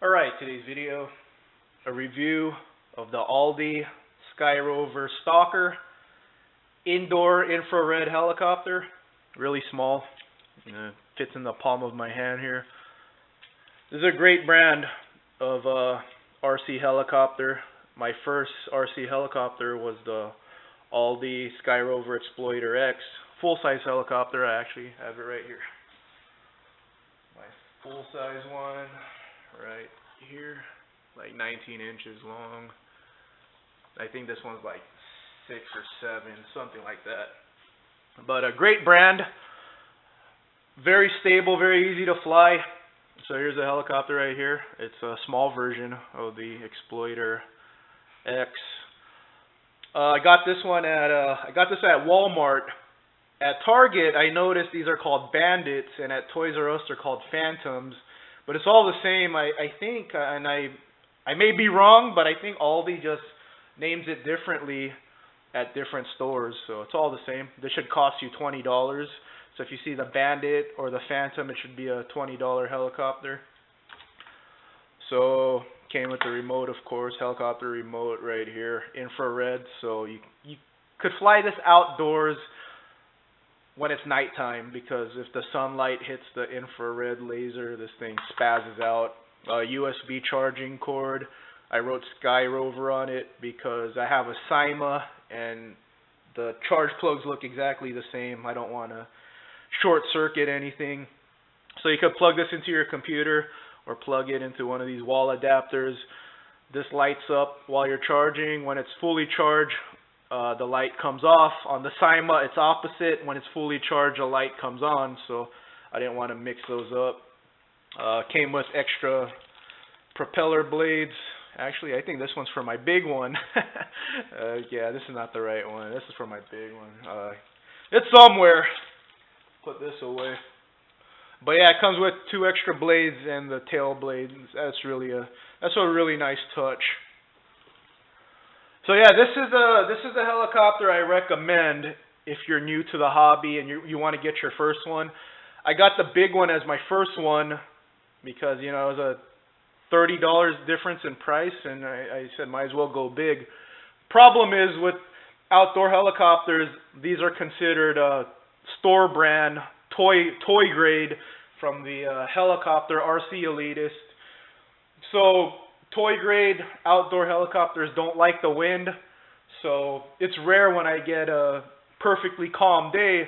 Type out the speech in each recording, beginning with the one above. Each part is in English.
Alright, today's video, a review of the Aldi SKY ROVER Stalker indoor infrared helicopter. Really small, fits in the palm of my hand here. This is a great brand of RC helicopter. My first RC helicopter was the Aldi SKY ROVER Exploiter X, full-size helicopter. I actually have it right here. My full-size one. Right here, like 19 inches long. I think this one's like 6 or 7, something like that. But a great brand, very stable, very easy to fly. So here's a helicopter right here. It's a small version of the Exploiter X. I got this at Walmart. At Target, I noticed these are called Bandits, and at Toys R Us they're called Phantoms. But it's all the same, I think, and I may be wrong, but I think Aldi just names it differently at different stores. So it's all the same. This should cost you $20. So if you see the Bandit or the Phantom, it should be a $20 helicopter. So came with the remote, of course, helicopter remote right here, infrared. So you could fly this outdoors when it's nighttime, because if the sunlight hits the infrared laser, this thing spazzes out. USB charging cord. I wrote Sky Rover on it because I have a SIMA and the charge plugs look exactly the same. I don't want to short circuit anything. So you could plug this into your computer or plug it into one of these wall adapters. This lights up while you're charging. When it's fully charged, the light comes off. On the SIMA, it's opposite. When it's fully charged, the light comes on. So I didn't want to mix those up. Came with extra propeller blades. Actually, I think this one's for my big one. Yeah, this is not the right one. This is for my big one. It's somewhere. Put this away. But yeah, it comes with 2 extra blades and the tail blades. That's a really nice touch. So yeah, this is a helicopter I recommend if you're new to the hobby and you want to get your first one. I got the big one as my first one because, you know, it was a $30 difference in price, and I said might as well go big. Problem is with outdoor helicopters, these are considered store brand, toy grade from the helicopter RC elitist. So toy grade outdoor helicopters don't like the wind, so it's rare when I get a perfectly calm day.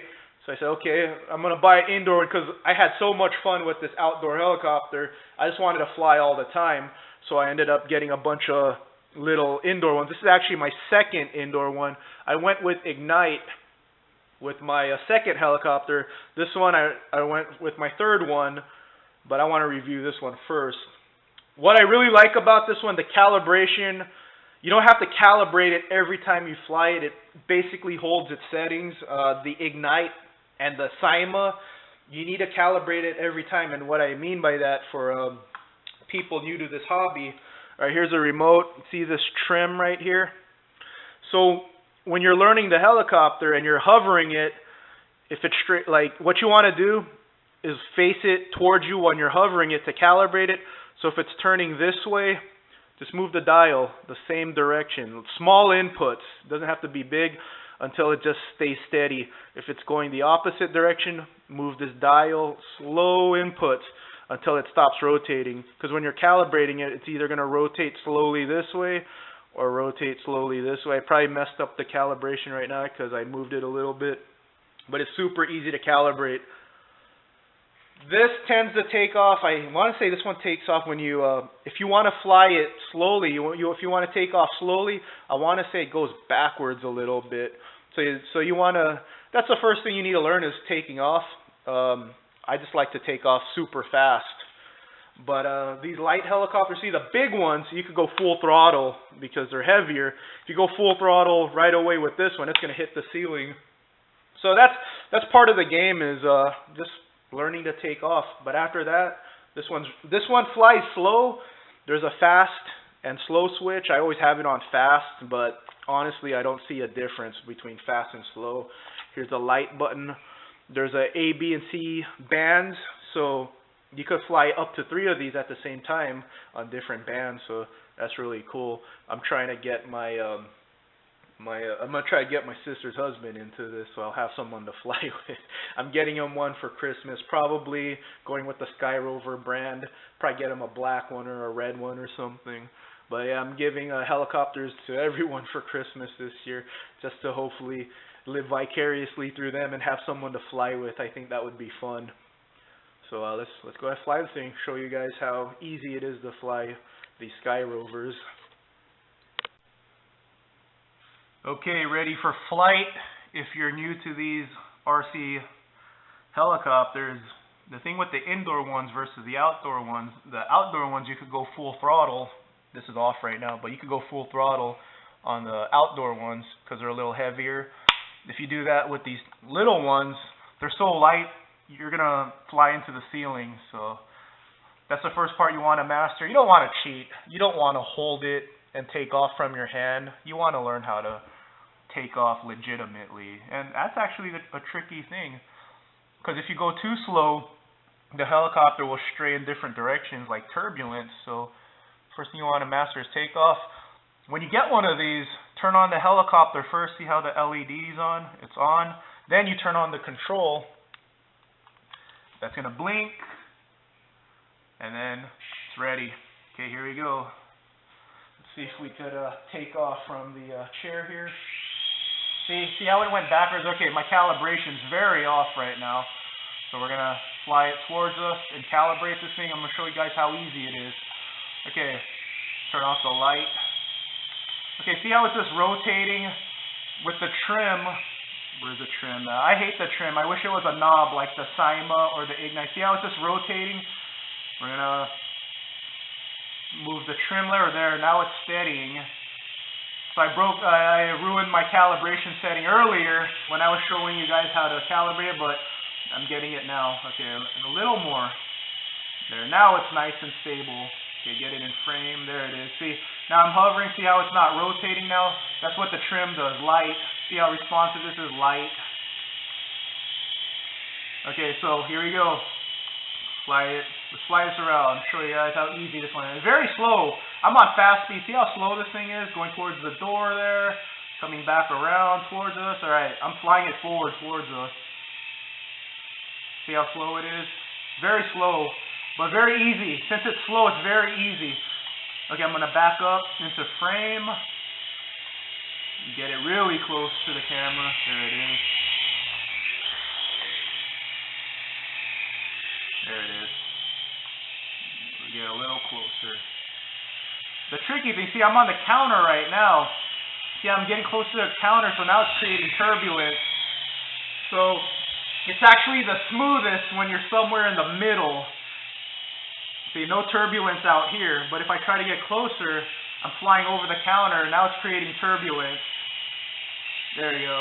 So I said, okay, I'm going to buy it indoor because I had so much fun with this outdoor helicopter. I just wanted to fly all the time, so I ended up getting a bunch of little indoor ones. This is actually my second indoor one. I went with Ignite with my second helicopter. This one I went with my third one, but I want to review this one first. What I really like about this one, the calibration, you don't have to calibrate it every time you fly it. It basically holds its settings. The Ignite and the SIMA, you need to calibrate it every time. And what I mean by that for people new to this hobby, all right, here's a remote. See this trim right here? So when you're learning the helicopter and you're hovering it, if it's straight, like what you want to do is face it towards you when you're hovering it to calibrate it. So if it's turning this way, just move the dial the same direction. Small inputs, doesn't have to be big, until it just stays steady. If it's going the opposite direction, move this dial, slow inputs until it stops rotating. Because when you're calibrating it, it's either going to rotate slowly this way or rotate slowly this way. I probably messed up the calibration right now because I moved it a little bit. But it's super easy to calibrate. This tends to take off. I want to say this one takes off when you, if you want to fly it slowly, if you want to take off slowly, I want to say it goes backwards a little bit. So you want to, that's the first thing you need to learn is taking off. I just like to take off super fast. But these light helicopters, see the big ones, you could go full throttle because they're heavier. If you go full throttle right away with this one, it's going to hit the ceiling. So that's part of the game is just learning to take off. But after that, this one flies slow. There's a fast and slow switch. I always have it on fast, but honestly I don't see a difference between fast and slow. Here's the light button. There's a A, B, and C bands. So you could fly up to 3 of these at the same time on different bands, so that's really cool. I'm trying to get my I'm gonna try to get my sister's husband into this, so I'll have someone to fly with. I'm getting him one for Christmas, probably going with the SKY ROVER brand. Probably get him a black one or a red one or something. But yeah, I'm giving helicopters to everyone for Christmas this year, just to hopefully live vicariously through them and have someone to fly with. I think that would be fun. So let's go ahead and fly the thing. Show you guys how easy it is to fly these Sky Rovers. Okay, ready for flight. If you're new to these RC helicopters, the thing with the indoor ones versus the outdoor ones you could go full throttle. This is off right now, but you could go full throttle on the outdoor ones because they're a little heavier. If you do that with these little ones, they're so light, you're going to fly into the ceiling. So that's the first part you want to master. You don't want to cheat. You don't want to hold it and take off from your hand. You want to learn how to take off legitimately. And that's actually a tricky thing, because if you go too slow, the helicopter will stray in different directions, like turbulence. So first thing you want to master is take off. When you get one of these, turn on the helicopter first. See how the LED's on? It's on. Then you turn on the control. That's going to blink. And then it's ready. Okay, here we go. Let's see if we could take off from the chair here. See how it went backwards? Okay, my calibration's very off right now. So we're going to fly it towards us and calibrate this thing. I'm going to show you guys how easy it is. Okay, turn off the light. Okay, see how it's just rotating with the trim. Where's the trim? I hate the trim. I wish it was a knob like the Cyma or the Ignite. See how it's just rotating? We're going to move the trim lever there. Now it's steadying. So I ruined my calibration setting earlier when I was showing you guys how to calibrate it, but I'm getting it now. Okay, a little more. There, now it's nice and stable. Okay, get it in frame. There it is. See, now I'm hovering. See how it's not rotating now? That's what the trim does. Light. See how responsive this is? Light. Okay, so here we go. Fly it. Let's fly this around. Show you guys how easy this one is. It's very slow. I'm on fast speed. See how slow this thing is? Going towards the door there. Coming back around towards us. Alright, I'm flying it forward towards us. See how slow it is? Very slow, but very easy. Since it's slow, it's very easy. Okay, I'm going to back up into frame. Get it really close to the camera. There it is. There it is. Get a little closer. The tricky thing, see, I'm on the counter right now. See, I'm getting close to the counter, so now it's creating turbulence. So it's actually the smoothest when you're somewhere in the middle. See, no turbulence out here, but if I try to get closer, I'm flying over the counter, now it's creating turbulence. There you go.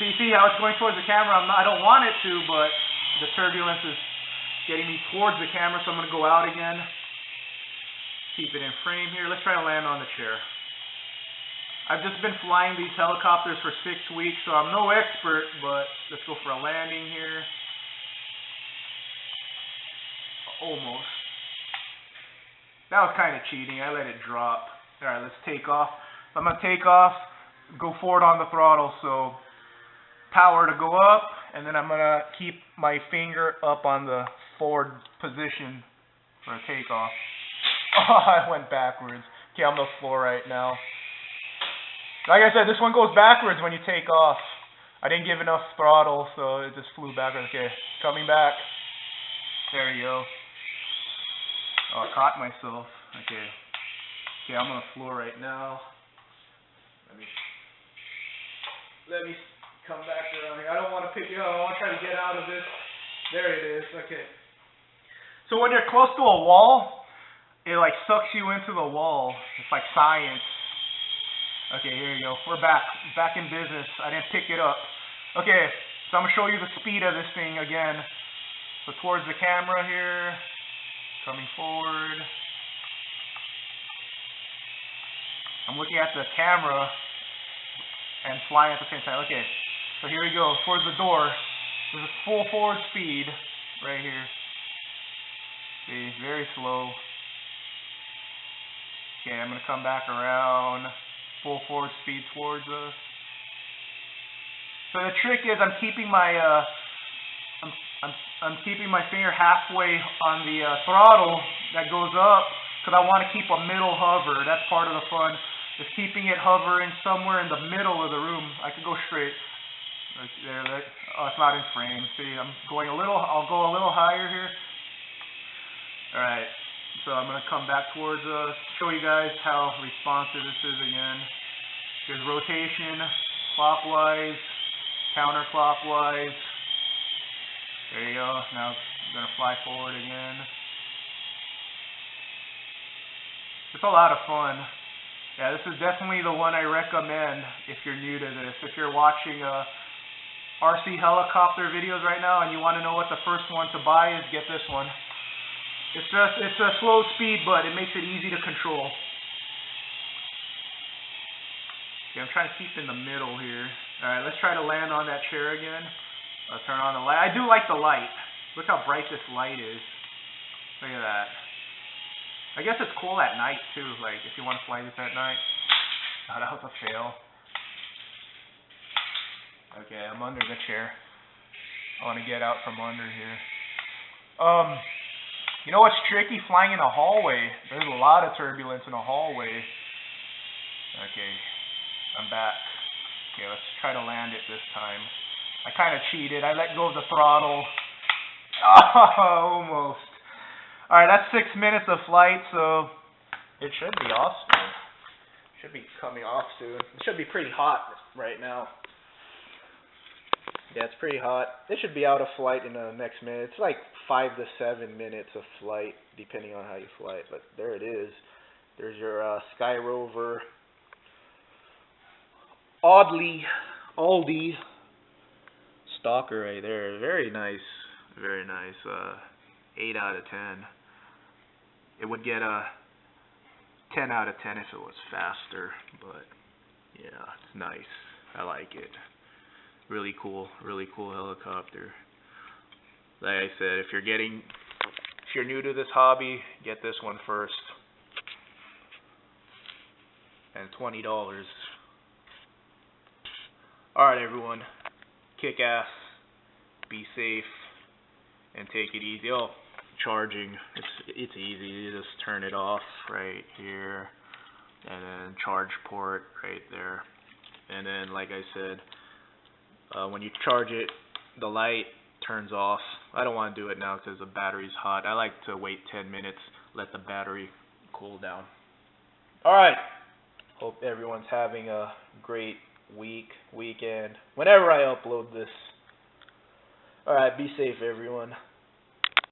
See how it's going towards the camera? I don't want it to, but the turbulence is getting me towards the camera, so I'm going to go out again. Keep it in frame here. Let's try to land on the chair. I've just been flying these helicopters for 6 weeks, so I'm no expert, but let's go for a landing here. Almost. That was kind of cheating. I let it drop. Alright, let's take off. I'm going to take off, go forward on the throttle, so power to go up, and then I'm going to keep my finger up on the forward position for a takeoff. Oh, I went backwards. Okay, I'm on the floor right now. Like I said, this one goes backwards when you take off. I didn't give enough throttle, so it just flew backwards. Okay, coming back. There you go. Oh, I caught myself. Okay. Okay, I'm on the floor right now. Let me come back around here. I don't want to pick it up. I want to try to get out of this. There it is. Okay. So when you're close to a wall, it like sucks you into the wall. It's like science. Okay, here you go. We're back in business. I didn't pick it up. Okay, so I'm going to show you the speed of this thing again. So towards the camera here, coming forward. I'm looking at the camera and flying at the same time. Okay, so here we go. Towards the door. There's a full forward speed right here. See, very slow. Okay, I'm gonna come back around, full forward speed towards us. So the trick is I'm keeping my I'm keeping my finger halfway on the throttle that goes up because I want to keep a middle hover. That's part of the fun. Is keeping it hovering somewhere in the middle of the room. I could go straight. Right there. Oh, it's not in frame. See, I'm going a little. I'll go a little higher here. All right. So I'm gonna come back towards show you guys how responsive this is again. There's rotation, clockwise, counterclockwise. There you go. Now I'm going to fly forward again. It's a lot of fun. Yeah, this is definitely the one I recommend if you're new to this. If you're watching RC helicopter videos right now and you want to know what the first one to buy is, get this one. It's a slow speed, but it makes it easy to control. Okay, I'm trying to keep in the middle here. Alright, let's try to land on that chair again. I'll turn on the light. I do like the light. Look how bright this light is. Look at that. I guess it's cool at night too, like if you want to fly this at night. Oh, that was a fail. Okay, I'm under the chair. I want to get out from under here. You know what's tricky? Flying in a hallway. There's a lot of turbulence in a hallway. Okay, I'm back. Okay, let's try to land it this time. I kind of cheated. I let go of the throttle. Oh, almost. Alright, that's 6 minutes of flight, so it should be off soon. Should be coming off soon. It should be pretty hot right now. Yeah, it's pretty hot. It should be out of flight in the next minute. It's like 5 to 7 minutes of flight, depending on how you fly it. But there it is. There's your SKY ROVER Aldi Stalker right there. Very nice. Very nice. 8 out of 10. It would get a 10 out of 10 if it was faster, but yeah, it's nice. I like it. Really cool helicopter. Like I said, if you're new to this hobby, get this one first. And $20. Alright everyone, kick ass, be safe, and take it easy. Oh, charging, it's easy. You just turn it off right here, and then charge port right there. And then, like I said, when you charge it, the light turns off. I don't want to do it now because the battery's hot. I like to wait 10 minutes, let the battery cool down. Alright, hope everyone's having a great weekend, whenever I upload this. Alright, be safe everyone.